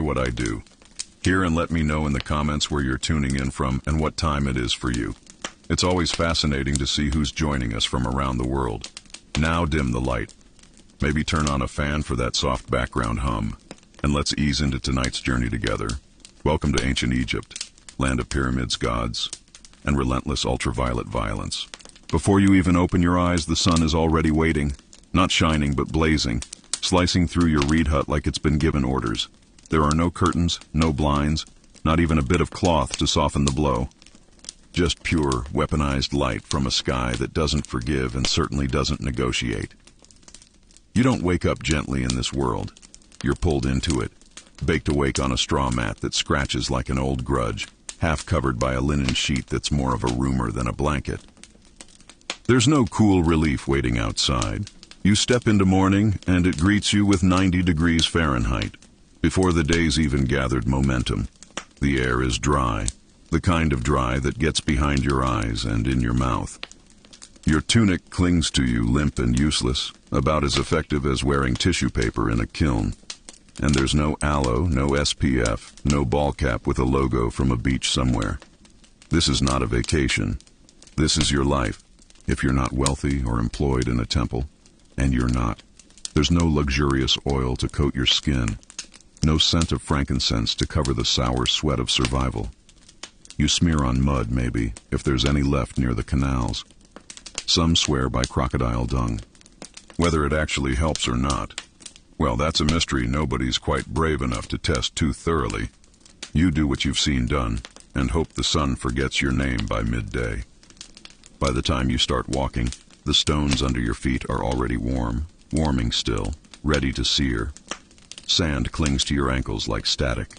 what I do. Hear and let me know in the comments where you're tuning in from and what time it is for you. It's always fascinating to see who's joining us from around the world. Now dim the light. Maybe turn on a fan for that soft background hum. And let's ease into tonight's journey together. Welcome to ancient Egypt, land of pyramids, gods, and relentless ultraviolet violence. Before you even open your eyes, the sun is already waiting. Not shining, but blazing, slicing through your reed hut like it's been given orders. There are no curtains, no blinds, not even a bit of cloth to soften the blow. Just pure, weaponized light from a sky that doesn't forgive and certainly doesn't negotiate. You don't wake up gently in this world. You're pulled into it, baked awake on a straw mat that scratches like an old grudge, half covered by a linen sheet that's more of a rumor than a blanket. There's no cool relief waiting outside. You step into morning, and it greets you with 90 degrees Fahrenheit. Before the day's even gathered momentum, the air is dry, the kind of dry that gets behind your eyes and in your mouth. Your tunic clings to you limp and useless, about as effective as wearing tissue paper in a kiln. And there's no aloe, no SPF, no ball cap with a logo from a beach somewhere. This is not a vacation. This is your life, if you're not wealthy or employed in a temple. And you're not. There's no luxurious oil to coat your skin. No scent of frankincense to cover the sour sweat of survival. You smear on mud, maybe, if there's any left near the canals. Some swear by crocodile dung. Whether it actually helps or not, well, that's a mystery nobody's quite brave enough to test too thoroughly. You do what you've seen done, and hope the sun forgets your name by midday. By the time you start walking, the stones under your feet are already warming still, ready to sear. Sand clings to your ankles like static.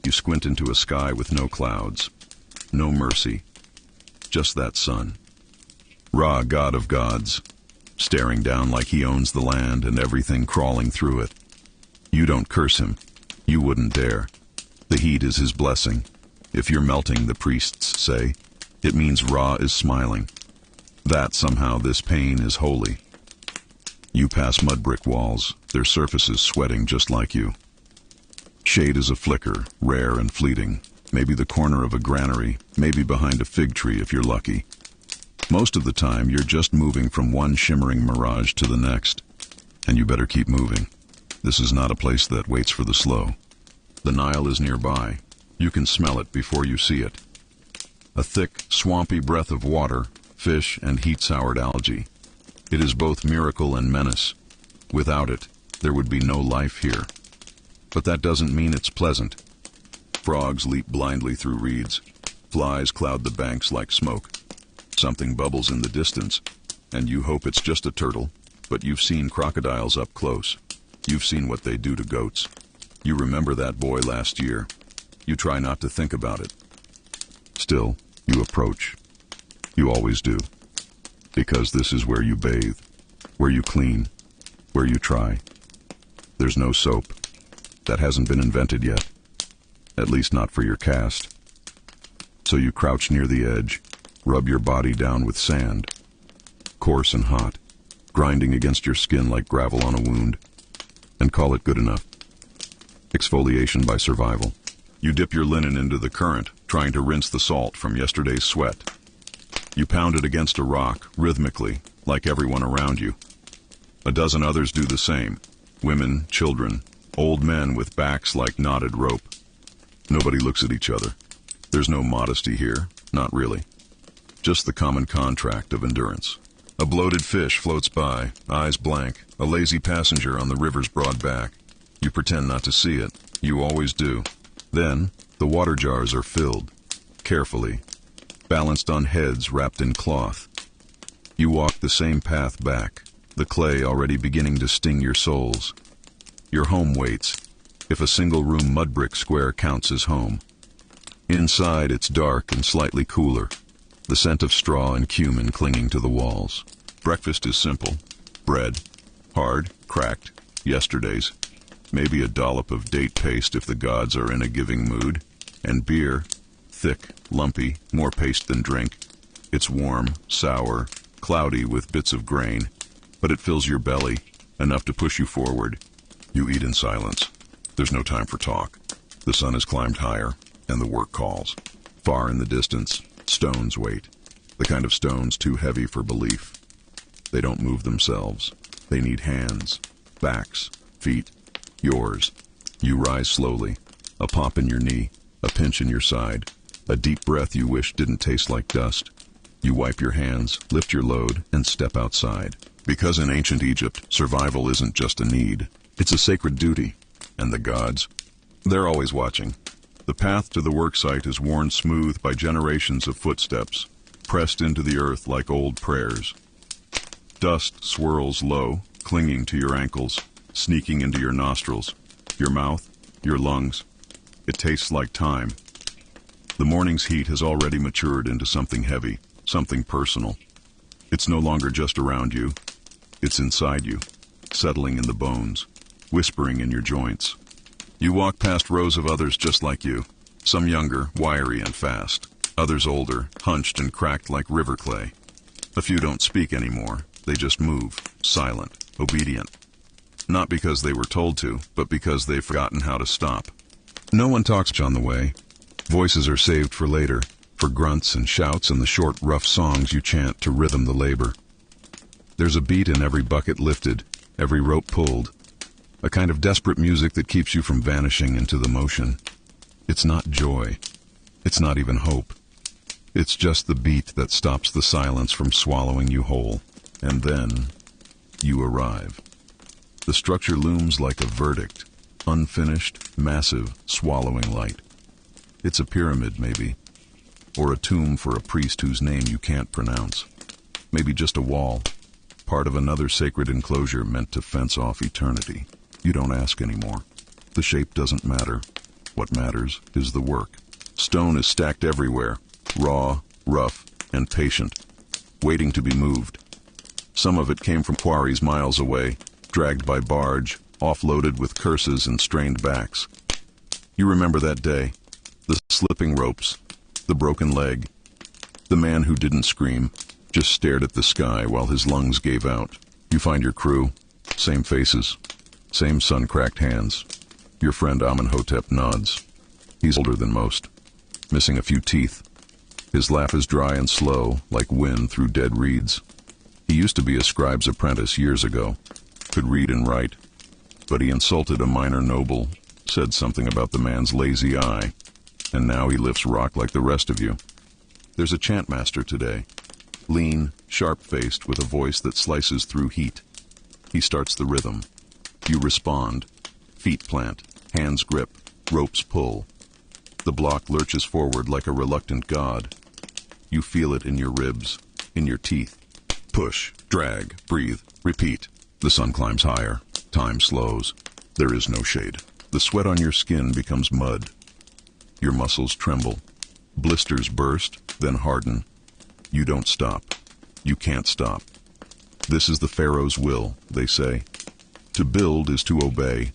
You squint into a sky with no clouds, no mercy, just that sun. Ra, god of gods, staring down like he owns the land and everything crawling through it. You don't curse him. You wouldn't dare. The heat is his blessing. If you're melting, the priests say, it means Ra is smiling. That somehow this pain is holy. You pass mudbrick walls, their surfaces sweating just like you. Shade is a flicker, rare and fleeting. Maybe the corner of a granary, maybe behind a fig tree if you're lucky. Most of the time, you're just moving from one shimmering mirage to the next. And you better keep moving. This is not a place that waits for the slow. The Nile is nearby. You can smell it before you see it. A thick, swampy breath of water, fish, and heat-soured algae. It is both miracle and menace. Without it, there would be no life here. But that doesn't mean it's pleasant. Frogs leap blindly through reeds. Flies cloud the banks like smoke. Something bubbles in the distance, and you hope it's just a turtle, but you've seen crocodiles up close. You've seen what they do to goats. You remember that boy last year. You try not to think about it. Still, you approach. You always do. Because this is where you bathe, where you clean, where you try. There's no soap. That hasn't been invented yet. At least not for your caste. So you crouch near the edge, rub your body down with sand, coarse and hot, grinding against your skin like gravel on a wound, and call it good enough. Exfoliation by survival. You dip your linen into the current, trying to rinse the salt from yesterday's sweat. You pound it against a rock, rhythmically, like everyone around you. A dozen others do the same. Women, children, old men with backs like knotted rope. Nobody looks at each other. There's no modesty here, not really. Just the common contract of endurance. A bloated fish floats by, eyes blank, a lazy passenger on the river's broad back. You pretend not to see it. You always do. Then, the water jars are filled, carefully, balanced on heads wrapped in cloth. You walk the same path back, the clay already beginning to sting your soles. Your home waits, if a single-room mudbrick square counts as home. Inside, it's dark and slightly cooler, the scent of straw and cumin clinging to the walls. Breakfast is simple. Bread, hard, cracked, yesterday's. Maybe a dollop of date paste if the gods are in a giving mood. And beer, thick, lumpy, more paste than drink. It's warm, sour, cloudy with bits of grain, but it fills your belly, enough to push you forward. You eat in silence. There's no time for talk. The sun has climbed higher, and the work calls. Far in the distance, stones wait. The kind of stones too heavy for belief. They don't move themselves. They need hands, backs, feet, yours. You rise slowly, a pop in your knee, a pinch in your side, a deep breath you wish didn't taste like dust. You wipe your hands, lift your load, and step outside. Because in ancient Egypt, survival isn't just a need, it's a sacred duty. And the gods, they're always watching. The path to the work site is worn smooth by generations of footsteps, pressed into the earth like old prayers. Dust swirls low, clinging to your ankles, sneaking into your nostrils, your mouth, your lungs. It tastes like time. The morning's heat has already matured into something heavy, something personal. It's no longer just around you. It's inside you, settling in the bones, whispering in your joints. You walk past rows of others just like you, some younger, wiry and fast, others older, hunched and cracked like river clay. A few don't speak anymore. They just move, silent, obedient. Not because they were told to, but because they've forgotten how to stop. No one talks on the way. Voices are saved for later, for grunts and shouts and the short, rough songs you chant to rhythm the labor. There's a beat in every bucket lifted, every rope pulled, a kind of desperate music that keeps you from vanishing into the motion. It's not joy. It's not even hope. It's just the beat that stops the silence from swallowing you whole. And then, you arrive. The structure looms like a verdict, unfinished, massive, swallowing light. It's a pyramid, maybe, or a tomb for a priest whose name you can't pronounce. Maybe just a wall, part of another sacred enclosure meant to fence off eternity. You don't ask anymore. The shape doesn't matter. What matters is the work. Stone is stacked everywhere, raw, rough, and patient, waiting to be moved. Some of it came from quarries miles away, dragged by barge, offloaded with curses and strained backs. You remember that day, the slipping ropes, the broken leg, the man who didn't scream, just stared at the sky while his lungs gave out. You find your crew, same faces, same sun-cracked hands. Your friend Amenhotep nods. He's older than most, missing a few teeth. His laugh is dry and slow, like wind through dead reeds. He used to be a scribe's apprentice years ago, could read and write, but he insulted a minor noble, said something about the man's lazy eye, and now he lifts rock like the rest of you. There's a chantmaster today, lean, sharp-faced, with a voice that slices through heat. He starts the rhythm. You respond. Feet plant, hands grip, ropes pull. The block lurches forward like a reluctant god. You feel it in your ribs, in your teeth. Push, drag, breathe, repeat. The sun climbs higher. Time slows. There is no shade. The sweat on your skin becomes mud. Your muscles tremble. Blisters burst, then harden. You don't stop. You can't stop. This is the pharaoh's will, they say. To build is to obey,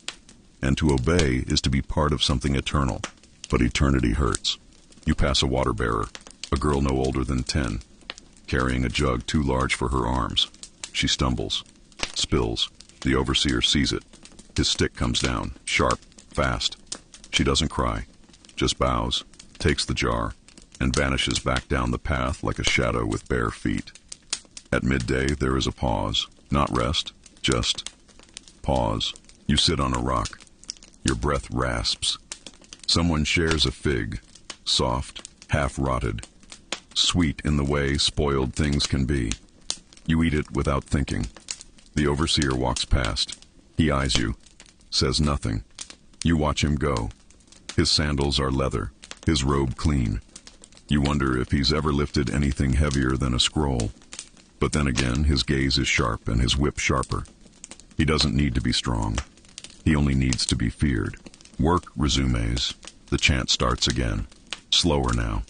and to obey is to be part of something eternal. But eternity hurts. You pass a water bearer, a girl no older than 10, carrying a jug too large for her arms. She stumbles, spills. The overseer sees it. His stick comes down, sharp, fast. She doesn't cry, just bows, takes the jar, and vanishes back down the path like a shadow with bare feet. At midday, there is a pause, not rest, just pause. You sit on a rock. Your breath rasps. Someone shares a fig, soft, half-rotted, sweet in the way spoiled things can be. You eat it without thinking. The overseer walks past. He eyes you, says nothing. You watch him go. His sandals are leather, his robe clean. You wonder if he's ever lifted anything heavier than a scroll. But then again, his gaze is sharp and his whip sharper. He doesn't need to be strong. He only needs to be feared. Work resumes. The chant starts again. Slower now.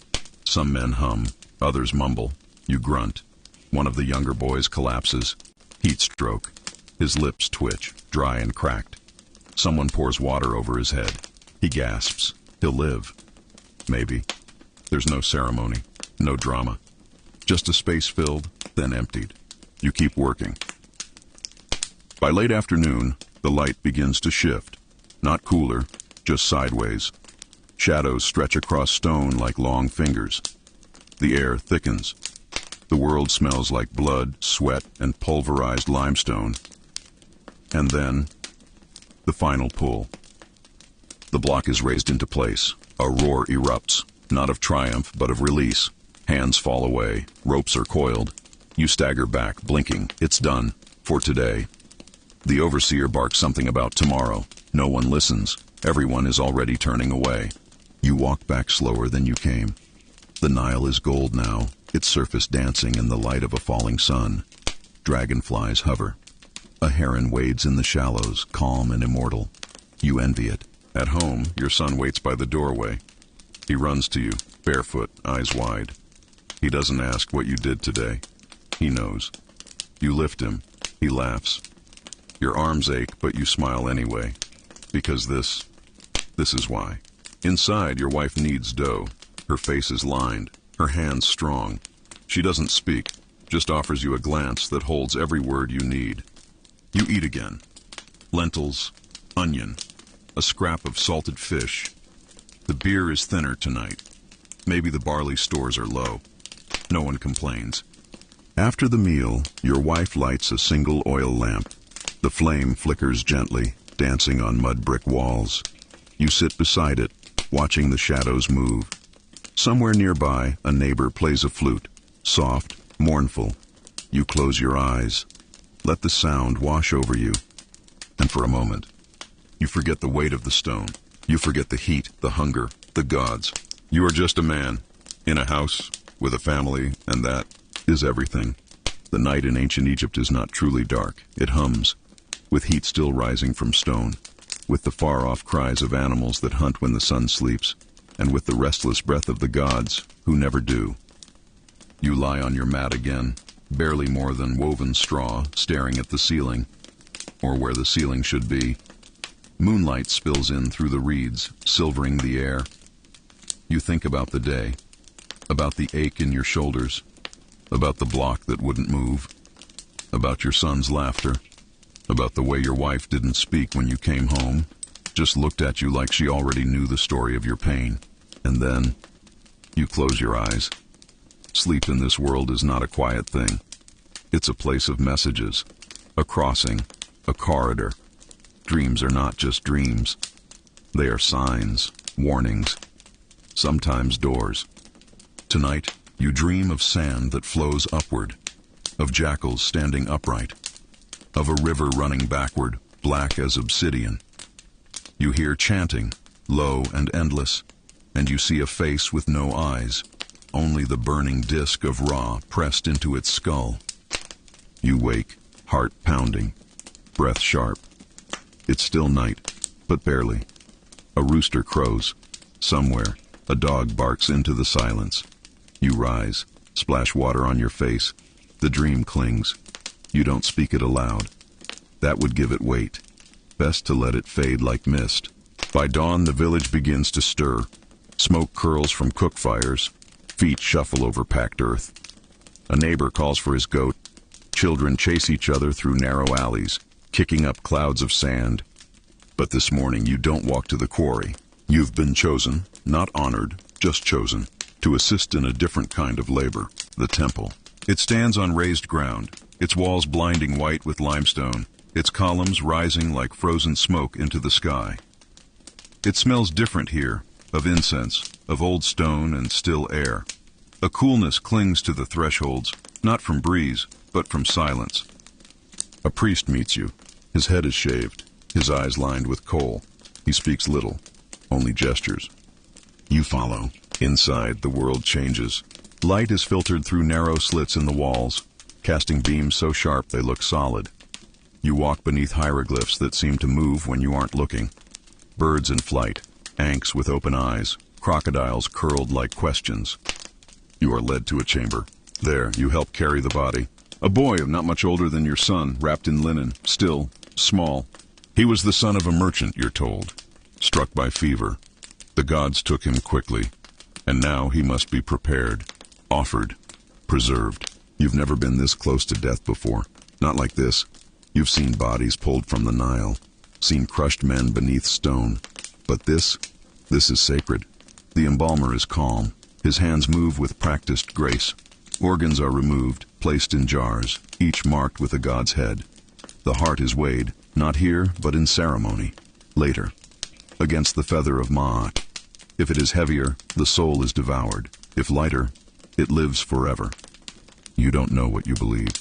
Some men hum, others mumble. You grunt. One of the younger boys collapses. Heat stroke. His lips twitch, dry and cracked. Someone pours water over his head. He gasps. He'll live. Maybe. There's no ceremony, no drama. Just a space filled, then emptied. You keep working. By late afternoon, the light begins to shift. Not cooler, just sideways. Shadows stretch across stone like long fingers. The air thickens. The world smells like blood, sweat, and pulverized limestone. And then, the final pull. The block is raised into place. A roar erupts, not of triumph, but of release. Hands fall away. Ropes are coiled. You stagger back, blinking. It's done. For today. The overseer barks something about tomorrow. No one listens. Everyone is already turning away. You walk back slower than you came. The Nile is gold now, its surface dancing in the light of a falling sun. Dragonflies hover. A heron wades in the shallows, calm and immortal. You envy it. At home, your son waits by the doorway. He runs to you, barefoot, eyes wide. He doesn't ask what you did today. He knows. You lift him. He laughs. Your arms ache, but you smile anyway. Because this is why. Inside, your wife kneads dough. Her face is lined, her hands strong. She doesn't speak, just offers you a glance that holds every word you need. You eat again. Lentils, onion, a scrap of salted fish. The beer is thinner tonight. Maybe the barley stores are low. No one complains. After the meal, your wife lights a single oil lamp. The flame flickers gently, dancing on mud brick walls. You sit beside it, watching the shadows move. Somewhere nearby, a neighbor plays a flute, soft, mournful. You close your eyes. Let the sound wash over you. And for a moment, you forget the weight of the stone. You forget the heat, the hunger, the gods. You are just a man, in a house, with a family, and that is everything. The night in ancient Egypt is not truly dark. It hums, with heat still rising from stone, with the far-off cries of animals that hunt when the sun sleeps, and with the restless breath of the gods, who never do. You lie on your mat again, barely more than woven straw, staring at the ceiling, or where the ceiling should be. Moonlight spills in through the reeds, silvering the air. You think about the day, about the ache in your shoulders, about the block that wouldn't move, about your son's laughter, about the way your wife didn't speak when you came home, just looked at you like she already knew the story of your pain. And then, you close your eyes. Sleep in this world is not a quiet thing. It's a place of messages, a crossing, a corridor. Dreams are not just dreams. They are signs, warnings, sometimes doors. Tonight, you dream of sand that flows upward, of jackals standing upright, of a river running backward, black as obsidian. You hear chanting, low and endless, and you see a face with no eyes, only the burning disk of Ra pressed into its skull. You wake, heart pounding, breath sharp. It's still night, but barely. A rooster crows. Somewhere, a dog barks into the silence. You rise, splash water on your face. The dream clings. You don't speak it aloud. That would give it weight. Best to let it fade like mist. By dawn, the village begins to stir. Smoke curls from cook fires. Feet shuffle over packed earth. A neighbor calls for his goat. Children chase each other through narrow alleys, kicking up clouds of sand. But this morning, you don't walk to the quarry. You've been chosen, not honored, just chosen, to assist in a different kind of labor, the temple. It stands on raised ground, its walls blinding white with limestone, its columns rising like frozen smoke into the sky. It smells different here, of incense, of old stone and still air. A coolness clings to the thresholds, not from breeze, but from silence. A priest meets you. His head is shaved, his eyes lined with kohl. He speaks little, only gestures. You follow. Inside, the world changes. Light is filtered through narrow slits in the walls, casting beams so sharp they look solid. You walk beneath hieroglyphs that seem to move when you aren't looking. Birds in flight, ankhs with open eyes, crocodiles curled like questions. You are led to a chamber. There, you help carry the body. A boy not much older than your son, wrapped in linen, still, small. He was the son of a merchant, you're told. Struck by fever. The gods took him quickly. And now he must be prepared, offered, preserved. You've never been this close to death before. Not like this. You've seen bodies pulled from the Nile, seen crushed men beneath stone. But this This is sacred. The embalmer is calm. His hands move with practiced grace. Organs are removed, placed in jars, each marked with a god's head. The heart is weighed, not here, but in ceremony, later, against the feather of Ma'at. If it is heavier, the soul is devoured. If lighter, it lives forever. You don't know what you believe.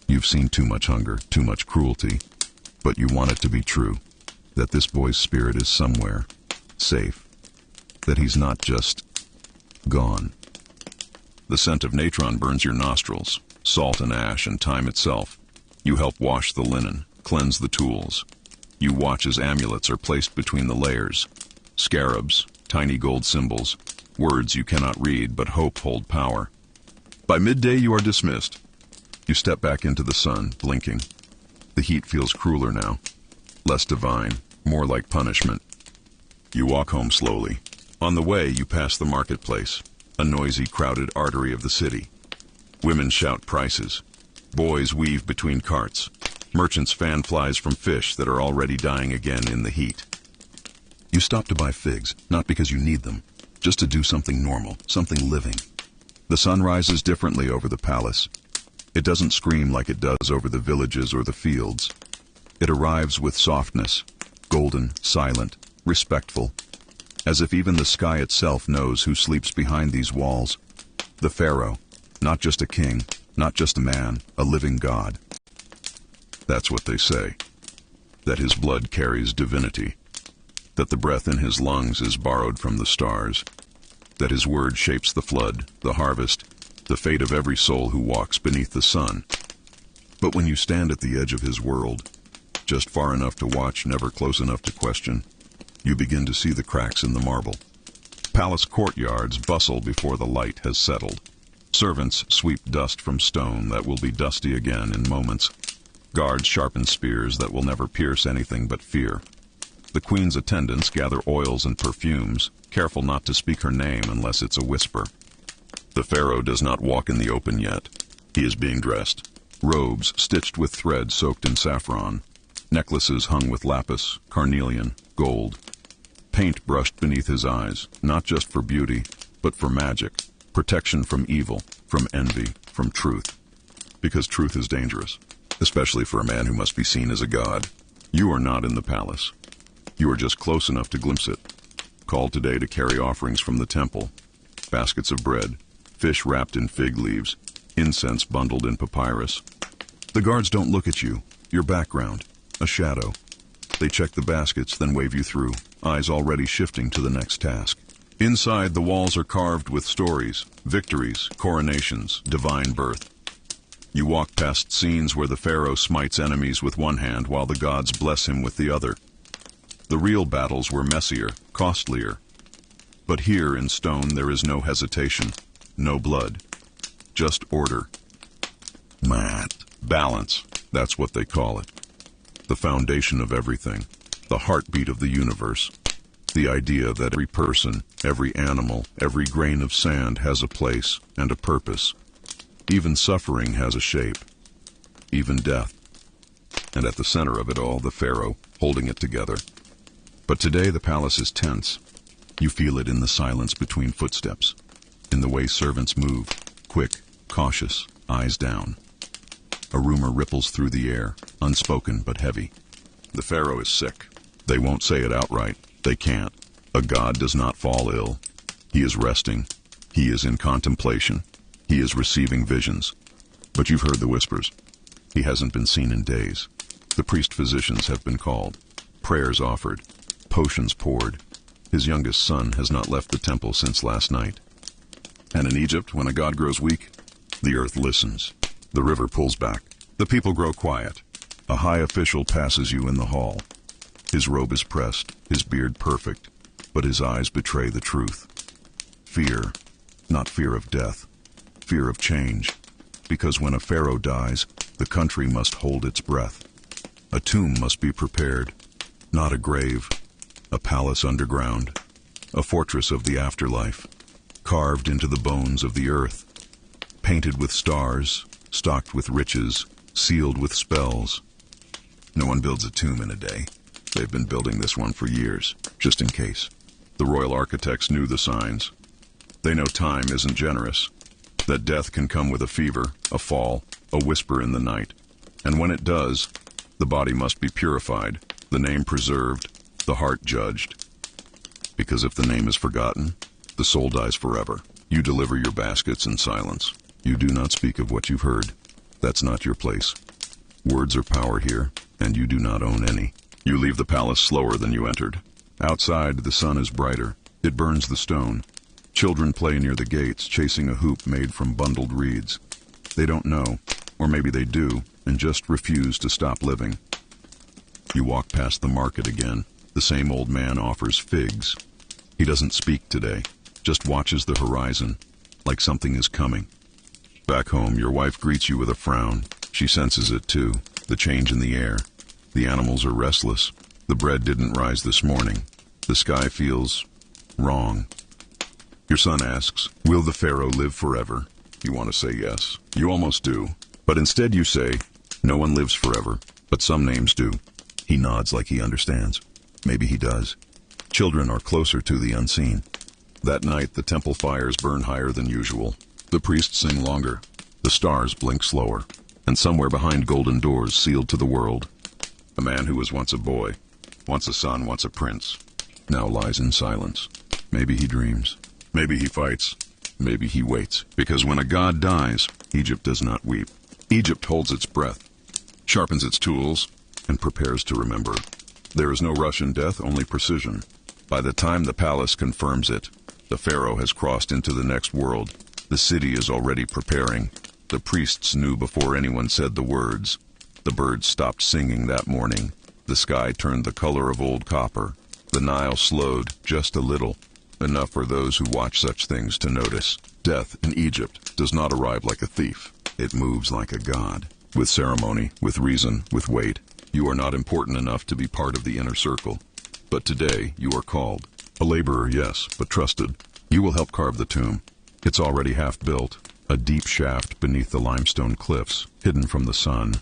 You've seen too much hunger, too much cruelty, but you want it to be true, that this boy's spirit is somewhere, safe, that he's not just gone. The scent of natron burns your nostrils, salt and ash and time itself. You help wash the linen, cleanse the tools. You watch as amulets are placed between the layers. Scarabs, tiny gold symbols, words you cannot read but hope hold power. By midday you are dismissed. You step back into the sun, blinking. The heat feels crueler now, less divine, more like punishment. You walk home slowly. On the way you pass the marketplace, a noisy, crowded artery of the city. Women shout prices. Boys weave between carts. Merchants fan flies from fish that are already dying again in the heat. You stop to buy figs, not because you need them, just to do something normal, something living. The sun rises differently over the palace. It doesn't scream like it does over the villages or the fields. It arrives with softness, golden, silent, respectful, as if even the sky itself knows who sleeps behind these walls. The pharaoh, not just a king, not just a man, a living god. That's what they say, that his blood carries divinity, that the breath in his lungs is borrowed from the stars, that his word shapes the flood, the harvest, the fate of every soul who walks beneath the sun. But when you stand at the edge of his world, just far enough to watch, never close enough to question, you begin to see the cracks in the marble. Palace courtyards bustle before the light has settled. Servants sweep dust from stone that will be dusty again in moments. Guards sharpen spears that will never pierce anything but fear. The queen's attendants gather oils and perfumes, careful not to speak her name unless it's a whisper. The pharaoh does not walk in the open yet. He is being dressed. Robes stitched with thread soaked in saffron. Necklaces hung with lapis, carnelian, gold. Paint brushed beneath his eyes, not just for beauty, but for magic. Protection from evil, from envy, from truth. Because truth is dangerous, especially for a man who must be seen as a god. You are not in the palace. You are just close enough to glimpse it. Called today to carry offerings from the temple. Baskets of bread, fish wrapped in fig leaves, incense bundled in papyrus. The guards don't look at you, your background, a shadow. They check the baskets, then wave you through, eyes already shifting to the next task. Inside, the walls are carved with stories, victories, coronations, divine birth. You walk past scenes where the pharaoh smites enemies with one hand while the gods bless him with the other. The real battles were messier, costlier. But here in stone there is no hesitation, no blood, just order. Balance, that's what they call it. The foundation of everything, the heartbeat of the universe. The idea that every person, every animal, every grain of sand has a place and a purpose. Even suffering has a shape, even death. And at the center of it all, the pharaoh, holding it together. But today the palace is tense. You feel it in the silence between footsteps, in the way servants move, quick, cautious, eyes down. A rumor ripples through the air, unspoken but heavy. The pharaoh is sick. They won't say it outright. They can't. A god does not fall ill. He is resting. He is in contemplation. He is receiving visions. But you've heard the whispers. He hasn't been seen in days. The priest-physicians have been called. Prayers offered. Potions poured. His youngest son has not left the temple since last night. And in Egypt, when a god grows weak, the earth listens. The river pulls back. The people grow quiet. A high official passes you in the hall. His robe is pressed, his beard perfect, but his eyes betray the truth. Fear, not fear of death, fear of change. Because when a pharaoh dies, the country must hold its breath. A tomb must be prepared, not a grave, a palace underground, a fortress of the afterlife, carved into the bones of the earth, painted with stars, stocked with riches, sealed with spells. No one builds a tomb in a day. They've been building this one for years, just in case. The royal architects knew the signs. They know time isn't generous, that death can come with a fever, a fall, a whisper in the night. And when it does, the body must be purified, the name preserved, the heart judged. Because if the name is forgotten, the soul dies forever. You deliver your baskets in silence. You do not speak of what you've heard. That's not your place. Words are power here, and you do not own any. You leave the palace slower than you entered. Outside, the sun is brighter. It burns the stone. Children play near the gates, chasing a hoop made from bundled reeds. They don't know, or maybe they do, and just refuse to stop living. You walk past the market again. The same old man offers figs. He doesn't speak today, just watches the horizon, like something is coming. Back home, your wife greets you with a frown. She senses it too, the change in the air. The animals are restless. The bread didn't rise this morning. The sky feels wrong. Your son asks, "Will the pharaoh live forever?" You want to say yes. You almost do. But instead you say, "No one lives forever, but some names do." He nods like he understands. Maybe he does. Children are closer to the unseen. That night, the temple fires burn higher than usual. The priests sing longer. The stars blink slower. And somewhere behind golden doors sealed to the world, a man who was once a boy, once a son, once a prince, now lies in silence. Maybe he dreams. Maybe he fights. Maybe he waits. Because when a god dies, Egypt does not weep. Egypt holds its breath, sharpens its tools, and prepares to remember. There is no rush in death, only precision. By the time the palace confirms it, the pharaoh has crossed into the next world. The city is already preparing. The priests knew before anyone said the words. The birds stopped singing that morning. The sky turned the color of old copper. The Nile slowed just a little, enough for those who watch such things to notice. Death in Egypt does not arrive like a thief. It moves like a god, with ceremony, with reason, with weight. You are not important enough to be part of the inner circle. But today you are called. A laborer, yes, but trusted. You will help carve the tomb. It's already half built, a deep shaft beneath the limestone cliffs, hidden from the sun,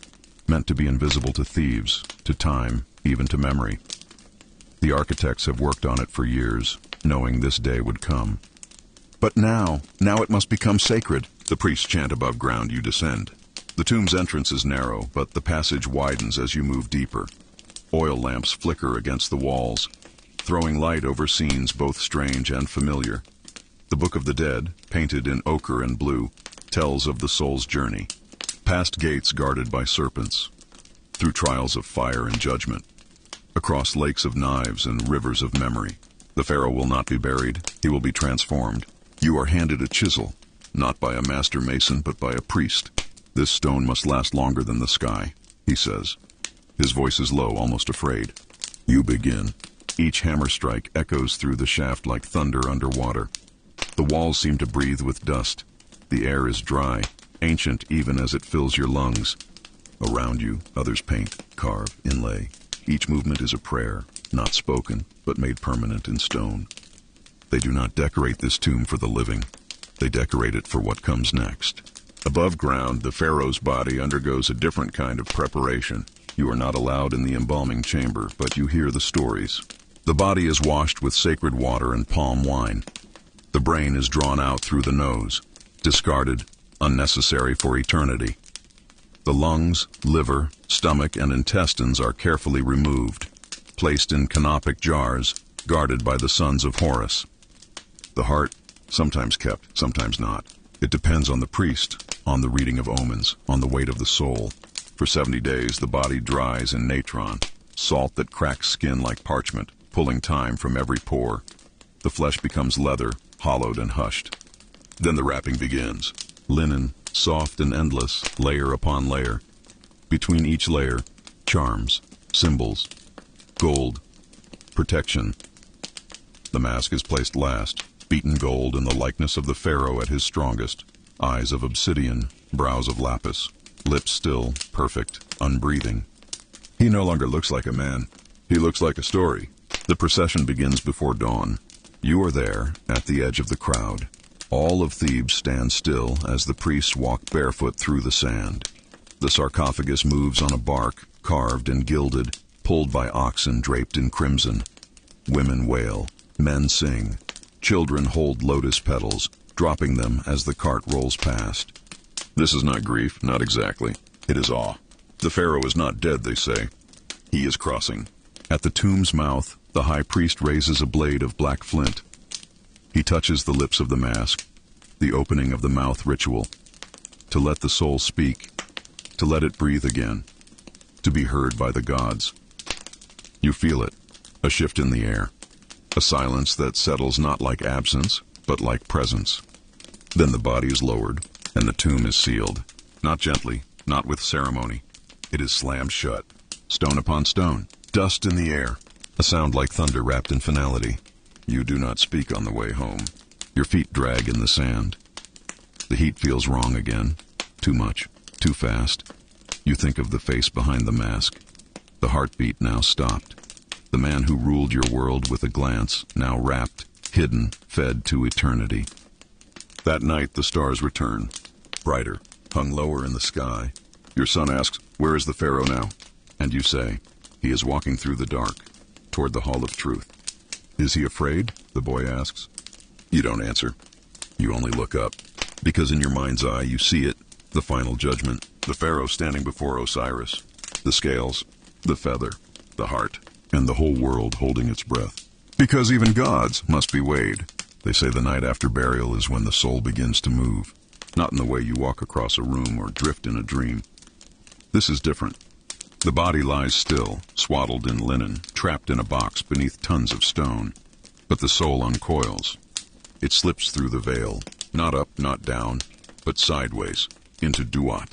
meant to be invisible to thieves, to time, even to memory. The architects have worked on it for years, knowing this day would come. But now it must become sacred. The priests chant above ground. You descend. The tomb's entrance is narrow, but the passage widens as you move deeper. Oil lamps flicker against the walls, throwing light over scenes both strange and familiar. The Book of the Dead, painted in ochre and blue, tells of the soul's journey, past gates guarded by serpents, through trials of fire and judgment, across lakes of knives and rivers of memory. The pharaoh will not be buried, he will be transformed. You are handed a chisel, not by a master mason but by a priest. This stone must last longer than the sky, he says. His voice is low, almost afraid. You begin. Each hammer strike echoes through the shaft like thunder underwater. The walls seem to breathe with dust. The air is dry, ancient even as it fills your lungs. Around you, others paint, carve, inlay. Each movement is a prayer, not spoken, but made permanent in stone. They do not decorate this tomb for the living. They decorate it for what comes next. Above ground, the pharaoh's body undergoes a different kind of preparation. You are not allowed in the embalming chamber, but you hear the stories. The body is washed with sacred water and palm wine. The brain is drawn out through the nose, discarded, unnecessary for eternity. The lungs, liver, stomach, and intestines are carefully removed, placed in canopic jars, guarded by the sons of Horus. The heart, sometimes kept, sometimes not. It depends on the priest, on the reading of omens, on the weight of the soul. For 70 days, the body dries in natron, salt that cracks skin like parchment, pulling time from every pore. The flesh becomes leather, hollowed and hushed. Then the wrapping begins. Linen, soft and endless, layer upon layer. Between each layer, charms, symbols, gold, protection. The mask is placed last, beaten gold in the likeness of the pharaoh at his strongest. Eyes of obsidian, brows of lapis, lips still, perfect, unbreathing. He no longer looks like a man. He looks like a story. The procession begins before dawn. You are there, at the edge of the crowd. All of Thebes stands still as the priests walk barefoot through the sand. The sarcophagus moves on a bark, carved and gilded, pulled by oxen draped in crimson. Women wail. Men sing. Children hold lotus petals, dropping them as the cart rolls past. This is not grief, not exactly. It is awe. The pharaoh is not dead, they say. He is crossing. At the tomb's mouth, the high priest raises a blade of black flint. He touches the lips of the mask, the opening of the mouth ritual, to let the soul speak, to let it breathe again, to be heard by the gods. You feel it, a shift in the air, a silence that settles not like absence, but like presence. Then the body is lowered, and the tomb is sealed, not gently, not with ceremony. It is slammed shut, stone upon stone, dust in the air, a sound like thunder wrapped in finality. You do not speak on the way home. Your feet drag in the sand. The heat feels wrong again, too much, too fast. You think of the face behind the mask. The heartbeat now stopped. The man who ruled your world with a glance, now wrapped, hidden, fed to eternity. That night the stars return, brighter, hung lower in the sky. Your son asks, "Where is the pharaoh now?" And you say, "He is walking through the dark, toward the hall of truth." "Is he afraid?" the boy asks. You don't answer. You only look up, because in your mind's eye you see it, the final judgment, the pharaoh standing before Osiris, the scales, the feather, the heart, and the whole world holding its breath. Because even gods must be weighed. They say the night after burial is when the soul begins to move, not in the way you walk across a room or drift in a dream. This is different. The body lies still, swaddled in linen, trapped in a box beneath tons of stone. But the soul uncoils. It slips through the veil, not up, not down, but sideways, into Duat,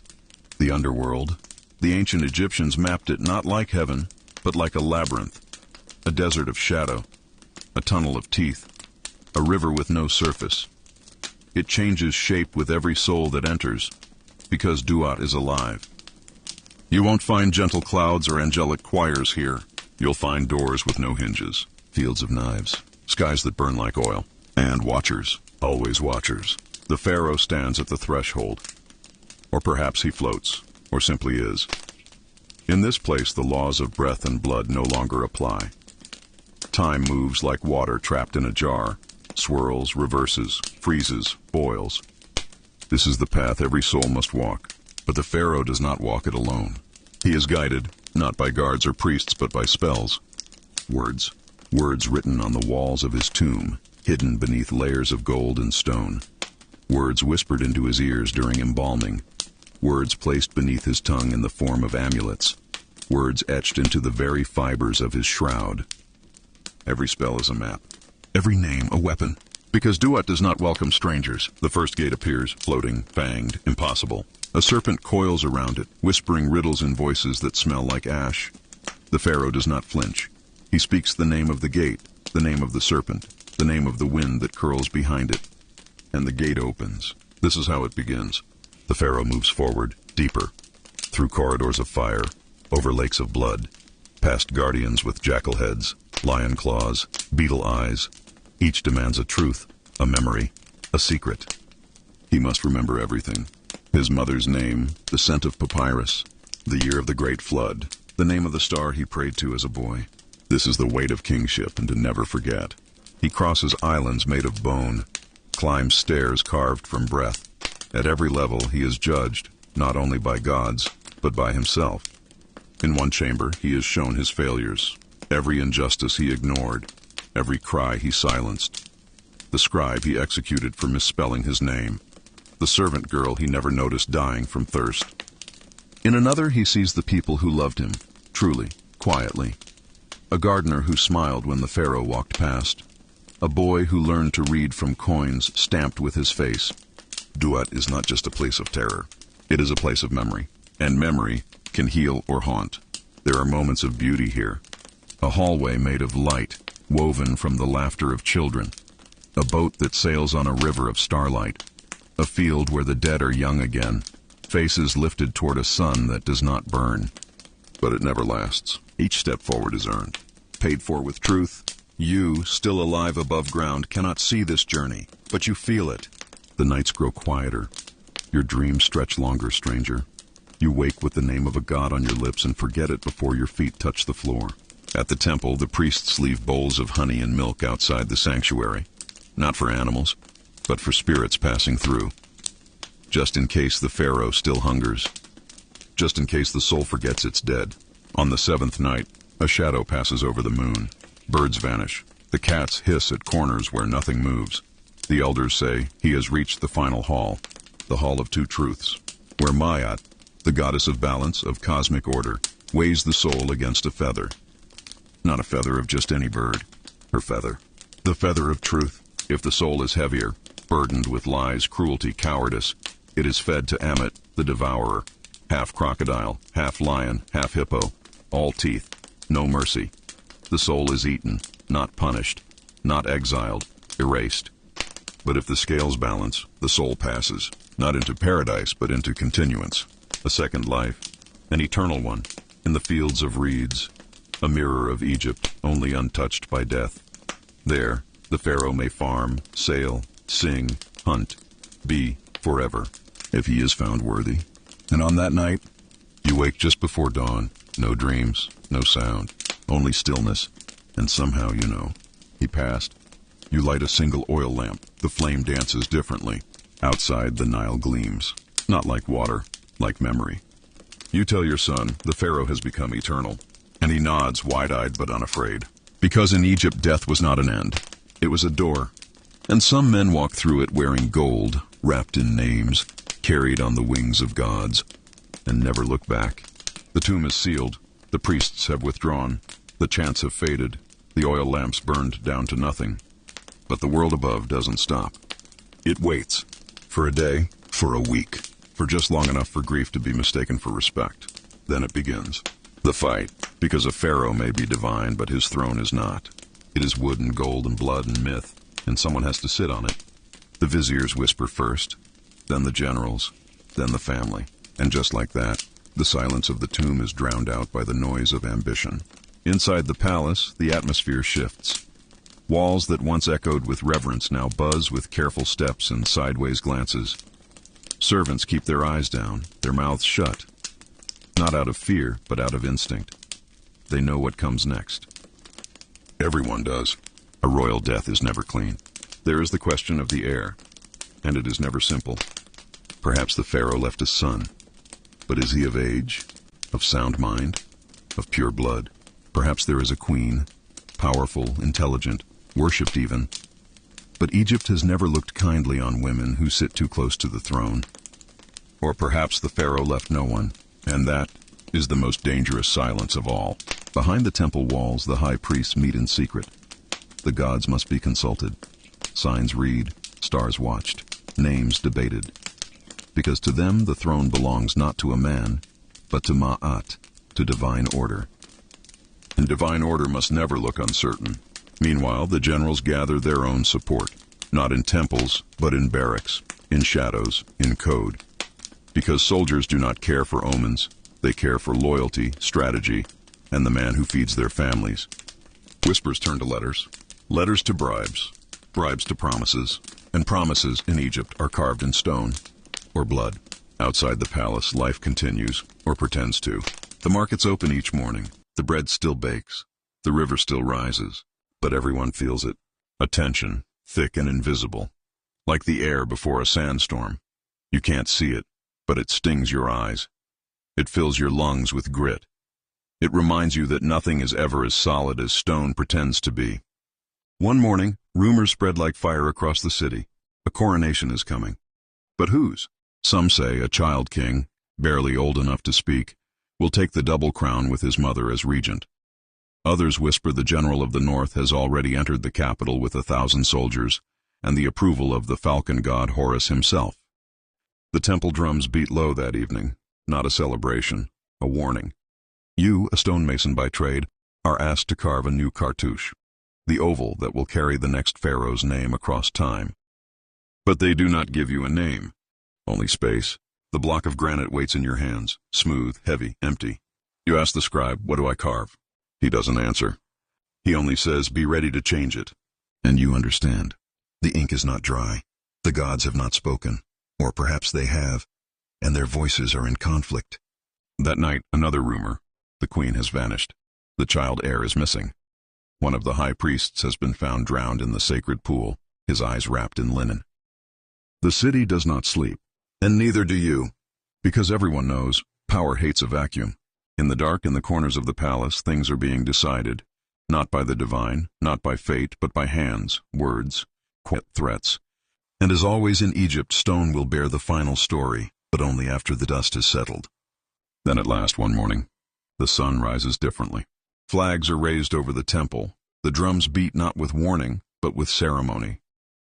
the underworld. The ancient Egyptians mapped it not like heaven, but like a labyrinth, a desert of shadow, a tunnel of teeth, a river with no surface. It changes shape with every soul that enters, because Duat is alive. You won't find gentle clouds or angelic choirs here. You'll find doors with no hinges, fields of knives, skies that burn like oil, and watchers, always watchers. The pharaoh stands at the threshold. Or perhaps he floats, or simply is. In this place, the laws of breath and blood no longer apply. Time moves like water trapped in a jar, swirls, reverses, freezes, boils. This is the path every soul must walk, but the pharaoh does not walk it alone. He is guided, not by guards or priests, but by spells. Words. Words written on the walls of his tomb, hidden beneath layers of gold and stone. Words whispered into his ears during embalming. Words placed beneath his tongue in the form of amulets. Words etched into the very fibers of his shroud. Every spell is a map. Every name a weapon. Because Duat does not welcome strangers, the first gate appears, floating, fanged, impossible. A serpent coils around it, whispering riddles in voices that smell like ash. The pharaoh does not flinch. He speaks the name of the gate, the name of the serpent, the name of the wind that curls behind it. And the gate opens. This is how it begins. The pharaoh moves forward, deeper, through corridors of fire, over lakes of blood, past guardians with jackal heads, lion claws, beetle eyes. Each demands a truth, a memory, a secret. He must remember everything. His mother's name, the scent of papyrus, the year of the great flood, the name of the star he prayed to as a boy. This is the weight of kingship, and to never forget. He crosses islands made of bone, climbs stairs carved from breath. At every level he is judged, not only by gods, but by himself. In one chamber he is shown his failures, every injustice he ignored, every cry he silenced. The scribe he executed for misspelling his name, the servant girl he never noticed dying from thirst. In another he sees the people who loved him, truly, quietly. A gardener who smiled when the pharaoh walked past. A boy who learned to read from coins stamped with his face. Duat is not just a place of terror. It is a place of memory. And memory can heal or haunt. There are moments of beauty here. A hallway made of light, woven from the laughter of children. A boat that sails on a river of starlight. A field where the dead are young again. Faces lifted toward a sun that does not burn. But it never lasts. Each step forward is earned. Paid for with truth. You, still alive above ground, cannot see this journey, but you feel it. The nights grow quieter. Your dreams stretch longer, stranger. You wake with the name of a god on your lips and forget it before your feet touch the floor. At the temple, the priests leave bowls of honey and milk outside the sanctuary, not for animals, but for spirits passing through. Just in case the pharaoh still hungers. Just in case the soul forgets it's dead. On the seventh night, a shadow passes over the moon. Birds vanish. The cats hiss at corners where nothing moves. The elders say he has reached the final hall, the Hall of Two Truths, where Ma'at, the goddess of balance, of cosmic order, weighs the soul against a feather. Not a feather of just any bird, her feather. The feather of truth. If the soul is heavier, burdened with lies, cruelty, cowardice, it is fed to Ammit, the devourer, half crocodile, half lion, half hippo, all teeth, no mercy. The soul is eaten, not punished, not exiled, erased. But if the scales balance, the soul passes, not into paradise, but into continuance, a second life, an eternal one, in the fields of reeds, a mirror of Egypt, only untouched by death. There, the pharaoh may farm, sail, sing, hunt, be forever, if he is found worthy. And on that night, you wake just before dawn, no dreams, no sound, only stillness, and somehow you know, he passed. You light a single oil lamp, the flame dances differently. Outside, the Nile gleams, not like water, like memory. You tell your son, the pharaoh has become eternal, and he nods, wide-eyed but unafraid. Because in Egypt death was not an end, it was a door. And some men walk through it wearing gold, wrapped in names, carried on the wings of gods, and never look back. The tomb is sealed, the priests have withdrawn, the chants have faded, the oil lamps burned down to nothing. But the world above doesn't stop. It waits, for a day, for a week, for just long enough for grief to be mistaken for respect. Then it begins. The fight, because a pharaoh may be divine, but his throne is not. It is wood and gold and blood and myth, and someone has to sit on it. The viziers whisper first, then the generals, then the family. And just like that, the silence of the tomb is drowned out by the noise of ambition. Inside the palace, the atmosphere shifts. Walls that once echoed with reverence now buzz with careful steps and sideways glances. Servants keep their eyes down, their mouths shut. Not out of fear, but out of instinct. They know what comes next. Everyone does. A royal death is never clean. There is the question of the heir, and it is never simple. Perhaps the pharaoh left a son, but is he of age, of sound mind, of pure blood? Perhaps there is a queen, powerful, intelligent, worshipped even. But Egypt has never looked kindly on women who sit too close to the throne. Or perhaps the pharaoh left no one, and that is the most dangerous silence of all. Behind the temple walls, the high priests meet in secret. The gods must be consulted, signs read, stars watched, names debated. Because to them the throne belongs not to a man, but to Ma'at, to divine order. And divine order must never look uncertain. Meanwhile, the generals gather their own support, not in temples, but in barracks, in shadows, in code. Because soldiers do not care for omens, they care for loyalty, strategy, and the man who feeds their families. Whispers turn to letters, letters to bribes, bribes to promises, and promises in Egypt are carved in stone or blood. Outside the palace, life continues, or pretends to. The markets open each morning, the bread still bakes, the river still rises, but everyone feels it. A tension, thick and invisible, like the air before a sandstorm. You can't see it, but it stings your eyes. It fills your lungs with grit. It reminds you that nothing is ever as solid as stone pretends to be. One morning, rumors spread like fire across the city. A coronation is coming. But whose? Some say a child king, barely old enough to speak, will take the double crown with his mother as regent. Others whisper the general of the north has already entered the capital with 1,000 soldiers and the approval of the falcon god Horus himself. The temple drums beat low that evening, not a celebration, a warning. You, a stonemason by trade, are asked to carve a new cartouche, the oval that will carry the next pharaoh's name across time. But they do not give you a name, only space. The block of granite waits in your hands, smooth, heavy, empty. You ask the scribe, "What do I carve?" He doesn't answer. He only says, "Be ready to change it." And you understand. The ink is not dry. The gods have not spoken, or perhaps they have, and their voices are in conflict. That night, another rumor. The queen has vanished. The child heir is missing. One of the high priests has been found drowned in the sacred pool, his eyes wrapped in linen. The city does not sleep, and neither do you, because everyone knows power hates a vacuum. In the dark, in the corners of the palace, things are being decided, not by the divine, not by fate, but by hands, words, threats. And as always in Egypt, stone will bear the final story, but only after the dust has settled. Then at last one morning, the sun rises differently. Flags are raised over the temple. The drums beat not with warning, but with ceremony.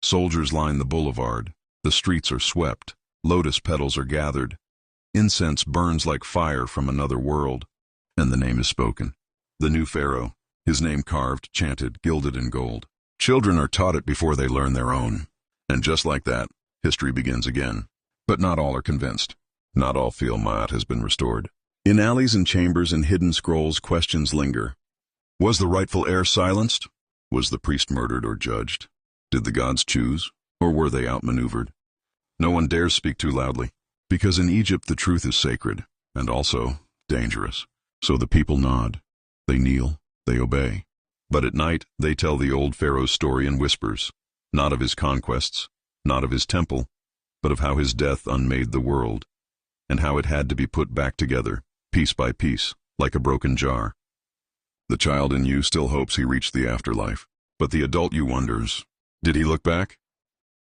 Soldiers line the boulevard. The streets are swept. Lotus petals are gathered. Incense burns like fire from another world. And the name is spoken. The new pharaoh, his name carved, chanted, gilded in gold. Children are taught it before they learn their own. And just like that, history begins again. But not all are convinced. Not all feel Ma'at has been restored. In alleys and chambers and hidden scrolls, questions linger. Was the rightful heir silenced? Was the priest murdered or judged? Did the gods choose, or were they outmaneuvered? No one dares speak too loudly, because in Egypt the truth is sacred, and also dangerous. So the people nod. They kneel. They obey. But at night they tell the old pharaoh's story in whispers, not of his conquests, not of his temple, but of how his death unmade the world, and how it had to be put back together, piece by piece, like a broken jar. The child in you still hopes he reached the afterlife, but the adult you wonders, did he look back?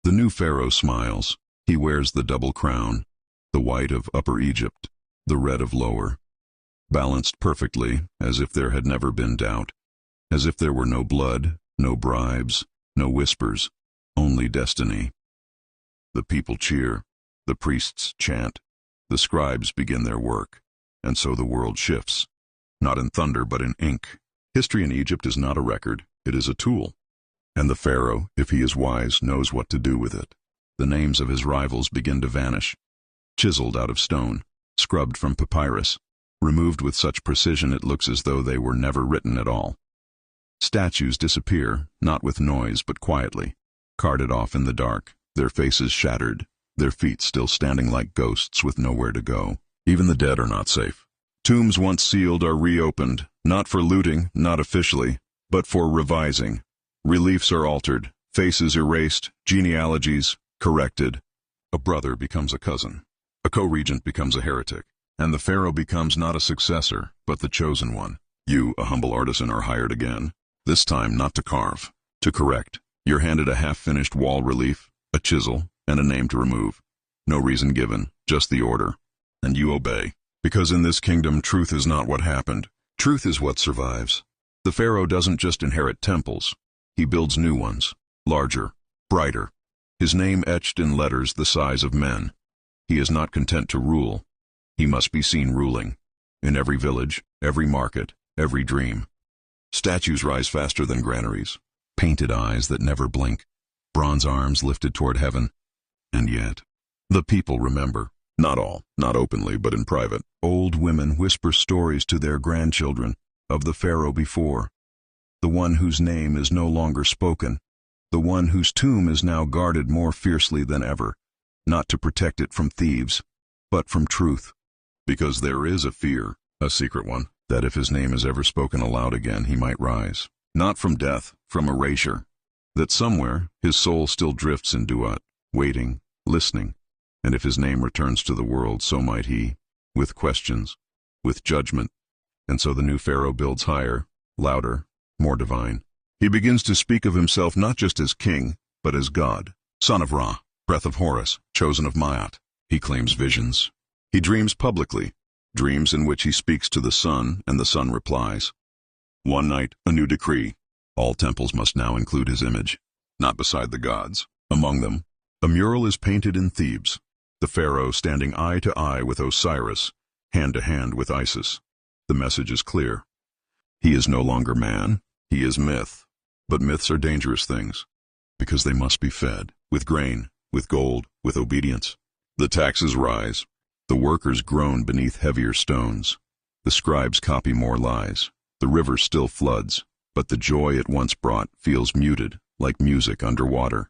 The new pharaoh smiles. He wears the double crown, the white of Upper Egypt, the red of Lower, balanced perfectly, as if there had never been doubt, as if there were no blood, no bribes, no whispers, only destiny. The people cheer, the priests chant, the scribes begin their work, and so the world shifts, not in thunder but in ink. History in Egypt is not a record, it is a tool, and the pharaoh, if he is wise, knows what to do with it. The names of his rivals begin to vanish, chiseled out of stone, scrubbed from papyrus, removed with such precision it looks as though they were never written at all. Statues disappear, not with noise but quietly, carted off in the dark, their faces shattered, their feet still standing like ghosts with nowhere to go. Even the dead are not safe. Tombs once sealed are reopened, not for looting, not officially, but for revising. Reliefs are altered, faces erased, genealogies corrected. A brother becomes a cousin. A co-regent becomes a heretic. And the pharaoh becomes not a successor, but the chosen one. You, a humble artisan, are hired again. This time not to carve, to correct. You're handed a half-finished wall relief, a chisel, and a name to remove. No reason given, just the order. And you obey. Because in this kingdom, truth is not what happened. Truth is what survives. The pharaoh doesn't just inherit temples. He builds new ones, larger, brighter. His name etched in letters the size of men. He is not content to rule. He must be seen ruling. In every village, every market, every dream. Statues rise faster than granaries. Painted eyes that never blink. Bronze arms lifted toward heaven. And yet, the people remember. Not all, not openly, but in private. Old women whisper stories to their grandchildren of the pharaoh before. The one whose name is no longer spoken. The one whose tomb is now guarded more fiercely than ever. Not to protect it from thieves, but from truth. Because there is a fear, a secret one, that if his name is ever spoken aloud again, he might rise. Not from death, from erasure. That somewhere his soul still drifts in duat, waiting, listening. And if his name returns to the world, so might he, with questions, with judgment. And so the new pharaoh builds higher, louder, more divine. He begins to speak of himself not just as king, but as God, son of Ra, breath of Horus, chosen of Ma'at. He claims visions. He dreams publicly, dreams in which he speaks to the sun, and the sun replies. One night, a new decree. All temples must now include his image, not beside the gods. Among them, a mural is painted in Thebes, the pharaoh standing eye to eye with Osiris, hand to hand with Isis. The message is clear. He is no longer man, he is myth. But myths are dangerous things, because they must be fed, with grain, with gold, with obedience. The taxes rise. The workers groan beneath heavier stones. The scribes copy more lies. The river still floods, but the joy it once brought feels muted, like music underwater.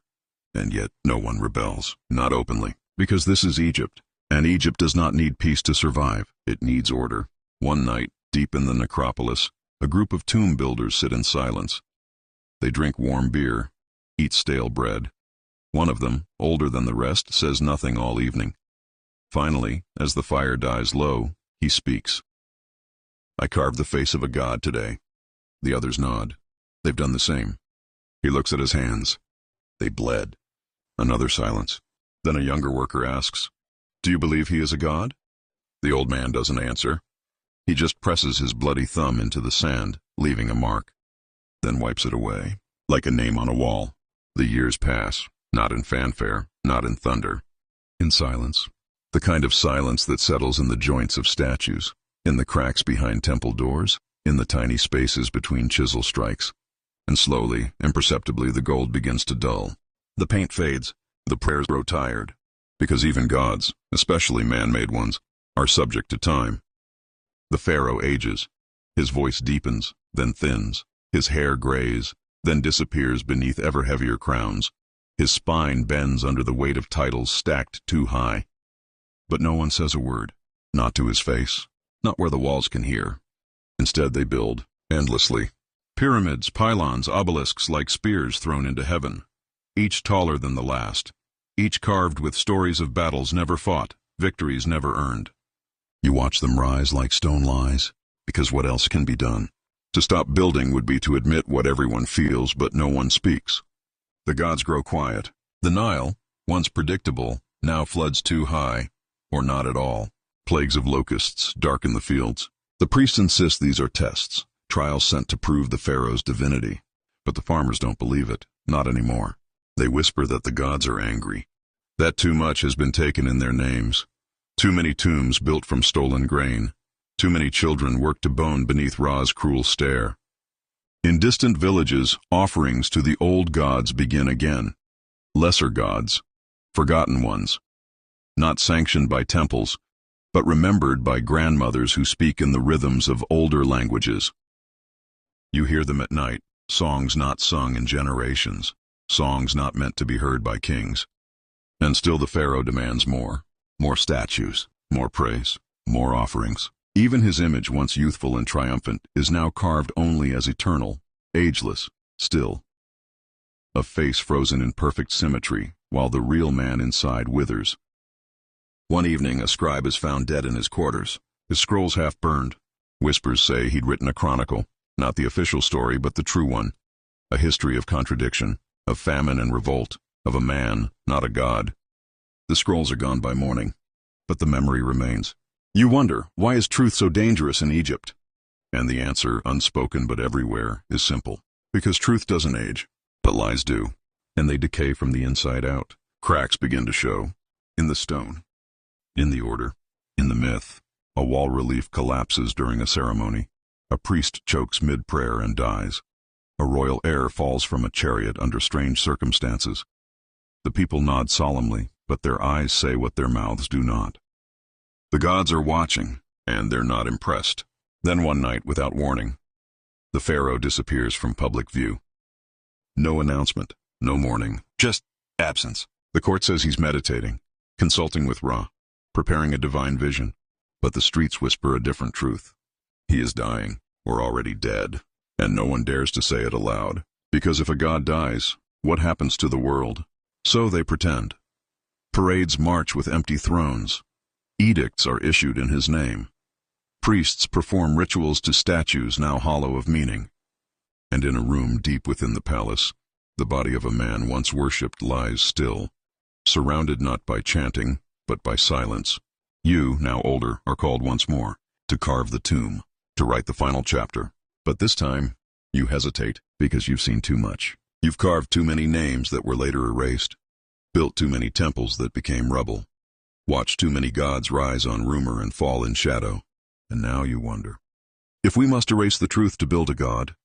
And yet no one rebels, not openly, because this is Egypt, and Egypt does not need peace to survive, it needs order. One night, deep in the necropolis, A group of tomb builders sit in silence. They drink warm beer, eat stale bread. One of them, older than the rest, says nothing all evening. Finally, as the fire dies low, he speaks. "I carved the face of a god today." The others nod. They've done the same. He looks at his hands. They bled. Another silence. Then a younger worker asks, "Do you believe he is a god?" The old man doesn't answer. He just presses his bloody thumb into the sand, leaving a mark, then wipes it away, like a name on a wall. The years pass, not in fanfare, not in thunder, in silence. The kind of silence that settles in the joints of statues, in the cracks behind temple doors, in the tiny spaces between chisel strikes. And slowly, imperceptibly, the gold begins to dull. The paint fades, the prayers grow tired, because even gods, especially man-made ones, are subject to time. The pharaoh ages. His voice deepens, then thins. His hair grays, then disappears beneath ever heavier crowns. His spine bends under the weight of titles stacked too high. But no one says a word, not to his face, not where the walls can hear. Instead they build, endlessly. Pyramids, pylons, obelisks like spears thrown into heaven, each taller than the last, each carved with stories of battles never fought, victories never earned. You watch them rise like stone lies, because what else can be done? To stop building would be to admit what everyone feels, but no one speaks. The gods grow quiet. The Nile, once predictable, now floods too high, or not at all. Plagues of locusts darken the fields. The priests insist these are tests, trials sent to prove the pharaoh's divinity. But the farmers don't believe it, not anymore. They whisper that the gods are angry. That too much has been taken in their names. Too many tombs built from stolen grain. Too many children worked to bone beneath Ra's cruel stare. In distant villages, offerings to the old gods begin again. Lesser gods, forgotten ones. Not sanctioned by temples, but remembered by grandmothers who speak in the rhythms of older languages. You hear them at night, songs not sung in generations, songs not meant to be heard by kings. And still the pharaoh demands more. More statues, more praise, more offerings. Even his image, once youthful and triumphant, is now carved only as eternal, ageless, still. A face frozen in perfect symmetry, while the real man inside withers. One evening, a scribe is found dead in his quarters, his scrolls half burned. Whispers say he'd written a chronicle, not the official story, but the true one. A history of contradiction, of famine and revolt, of a man, not a god. The scrolls are gone by morning, but the memory remains. You wonder, why is truth so dangerous in Egypt? And the answer, unspoken but everywhere, is simple. Because truth doesn't age, but lies do. And they decay from the inside out. Cracks begin to show. In the stone. In the order. In the myth. A wall relief collapses during a ceremony. A priest chokes mid-prayer and dies. A royal heir falls from a chariot under strange circumstances. The people nod solemnly, but their eyes say what their mouths do not. The gods are watching, and they're not impressed. Then one night, without warning, the pharaoh disappears from public view. No announcement, no mourning, just absence. The court says he's meditating, consulting with Ra, preparing a divine vision. But the streets whisper a different truth. He is dying, or already dead, and no one dares to say it aloud. Because if a god dies, what happens to the world? So they pretend. Parades march with empty thrones. Edicts are issued in his name. Priests perform rituals to statues now hollow of meaning. And in a room deep within the palace, the body of a man once worshipped lies still, surrounded not by chanting, but by silence. You, now older, are called once more, to carve the tomb, to write the final chapter. But this time, you hesitate, because you've seen too much. You've carved too many names that were later erased, built too many temples that became rubble, watched too many gods rise on rumor and fall in shadow, and now you wonder. If we must erase the truth to build a god,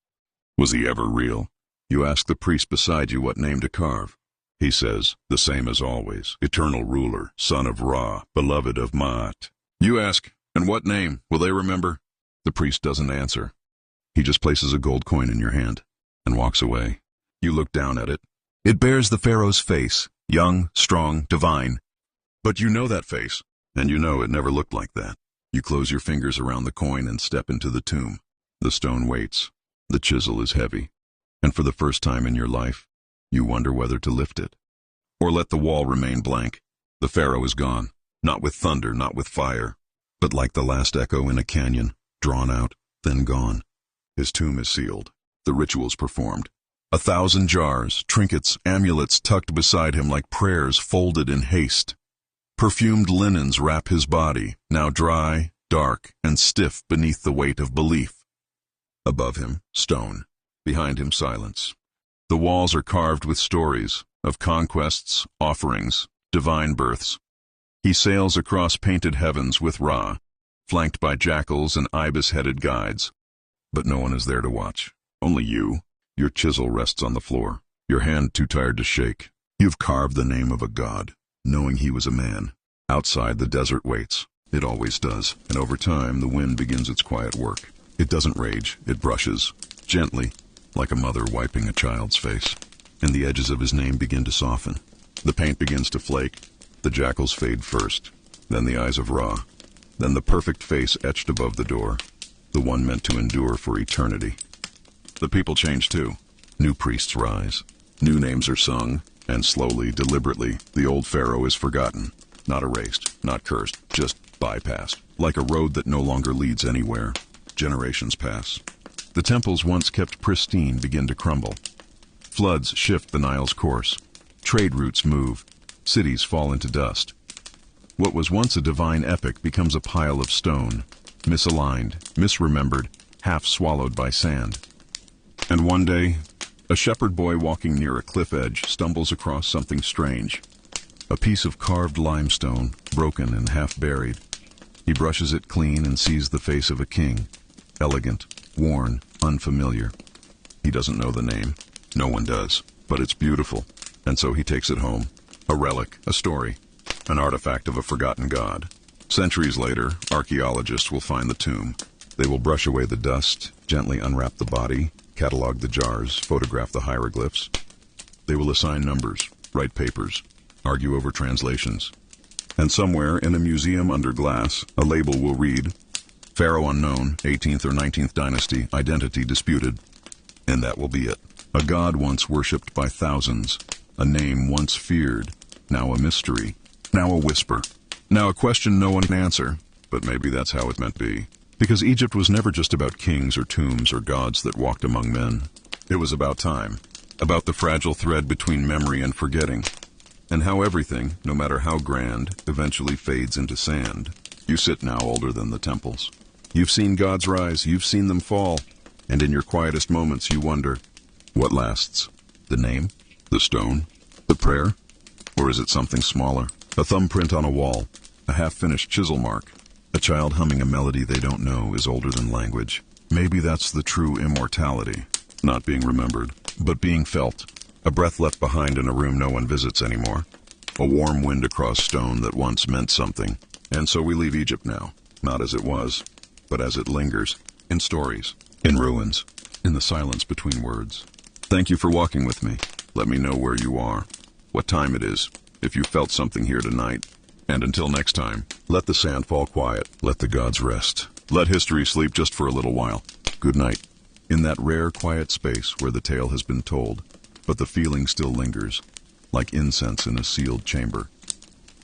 was he ever real? You ask the priest beside you what name to carve. He says, the same as always, eternal ruler, son of Ra, beloved of Ma'at. You ask, and what name? Will they remember? The priest doesn't answer. He just places a gold coin in your hand and walks away. You look down at it. It bears the pharaoh's face, young, strong, divine. But you know that face, and you know it never looked like that. You close your fingers around the coin and step into the tomb. The stone waits. The chisel is heavy. And for the first time in your life, you wonder whether to lift it or let the wall remain blank. The pharaoh is gone, not with thunder, not with fire, but like the last echo in a canyon, drawn out, then gone. His tomb is sealed, the rituals performed. 1,000 jars, trinkets, amulets tucked beside him like prayers folded in haste. Perfumed linens wrap his body, now dry, dark, and stiff beneath the weight of belief. Above him, stone. Behind him, silence. The walls are carved with stories of conquests, offerings, divine births. He sails across painted heavens with Ra, flanked by jackals and ibis-headed guides. But no one is there to watch. Only you. Your chisel rests on the floor, your hand too tired to shake. You've carved the name of a god, knowing he was a man. Outside, the desert waits. It always does. And over time, the wind begins its quiet work. It doesn't rage. It brushes, gently, like a mother wiping a child's face. And the edges of his name begin to soften. The paint begins to flake. The jackals fade first, then the eyes of Ra, then the perfect face etched above the door, the one meant to endure for eternity. The people change too. New priests rise. New names are sung, and slowly, deliberately, the old pharaoh is forgotten. Not erased, not cursed, just bypassed, like a road that no longer leads anywhere. Generations pass. The temples once kept pristine begin to crumble. Floods shift the Nile's course. Trade routes move. Cities fall into dust. What was once a divine epic becomes a pile of stone, misaligned, misremembered, half swallowed by sand. And one day, a shepherd boy walking near a cliff edge stumbles across something strange. A piece of carved limestone, broken and half buried. He brushes it clean and sees the face of a king. Elegant, worn, unfamiliar. He doesn't know the name. No one does. But it's beautiful. And so he takes it home. A relic, a story, an artifact of a forgotten god. Centuries later, archaeologists will find the tomb. They will brush away the dust, gently unwrap the body, catalog the jars, photograph the hieroglyphs. They will assign numbers, write papers, argue over translations. And somewhere in a museum under glass, a label will read, Pharaoh unknown, 18th or 19th dynasty, identity disputed. And that will be it. A god once worshipped by thousands. A name once feared. Now a mystery. Now a whisper. Now a question no one can answer. But maybe that's how it meant to be. Because Egypt was never just about kings or tombs or gods that walked among men. It was about time. About the fragile thread between memory and forgetting. And how everything, no matter how grand, eventually fades into sand. You sit now older than the temples. You've seen gods rise, you've seen them fall, and in your quietest moments you wonder, what lasts? The name? The stone? The prayer? Or is it something smaller? A thumbprint on a wall, a half-finished chisel mark. A child humming a melody they don't know is older than language. Maybe that's the true immortality. Not being remembered, but being felt. A breath left behind in a room no one visits anymore. A warm wind across stone that once meant something. And so we leave Egypt now, not as it was, but as it lingers, in stories, in ruins, in the silence between words. Thank you for walking with me. Let me know where you are, what time it is, if you felt something here tonight. And until next time, let the sand fall quiet, let the gods rest. Let history sleep just for a little while. Good night. In that rare, quiet space where the tale has been told, but the feeling still lingers, like incense in a sealed chamber.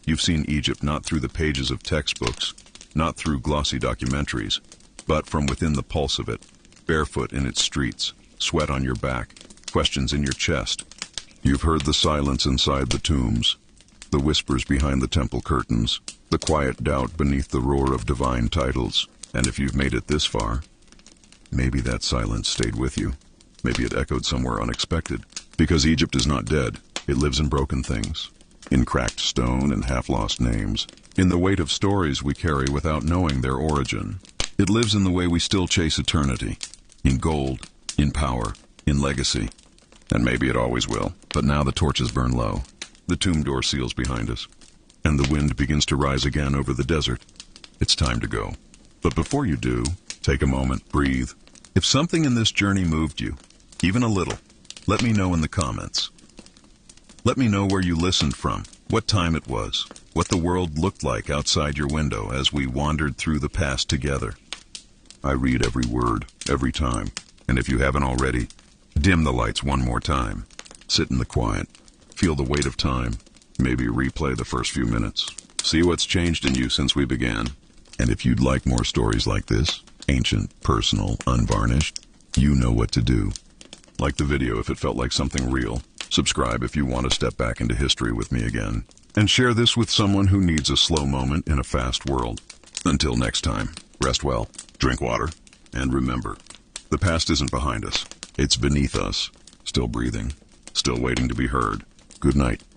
You've seen Egypt not through the pages of textbooks, not through glossy documentaries, but from within the pulse of it, barefoot in its streets, sweat on your back, questions in your chest. You've heard the silence inside the tombs, the whispers behind the temple curtains, the quiet doubt beneath the roar of divine titles. And if you've made it this far, maybe that silence stayed with you. Maybe it echoed somewhere unexpected. Because Egypt is not dead. It lives in broken things, in cracked stone and half-lost names, in the weight of stories we carry without knowing their origin. It lives in the way we still chase eternity, in gold, in power, in legacy. And maybe it always will, but now the torches burn low. The tomb door seals behind us, and the wind begins to rise again over the desert. It's time to go. But before you do, take a moment, breathe. If something in this journey moved you, even a little, let me know in the comments. Let me know where you listened from, what time it was, what the world looked like outside your window as we wandered through the past together. I read every word, every time. And if you haven't already, dim the lights one more time. Sit in the quiet. Feel the weight of time. Maybe replay the first few minutes. See what's changed in you since we began. And if you'd like more stories like this, ancient, personal, unvarnished, you know what to do. Like the video if it felt like something real. Subscribe if you want to step back into history with me again. And share this with someone who needs a slow moment in a fast world. Until next time, rest well, drink water, and remember, the past isn't behind us. It's beneath us, still breathing, still waiting to be heard. Good night.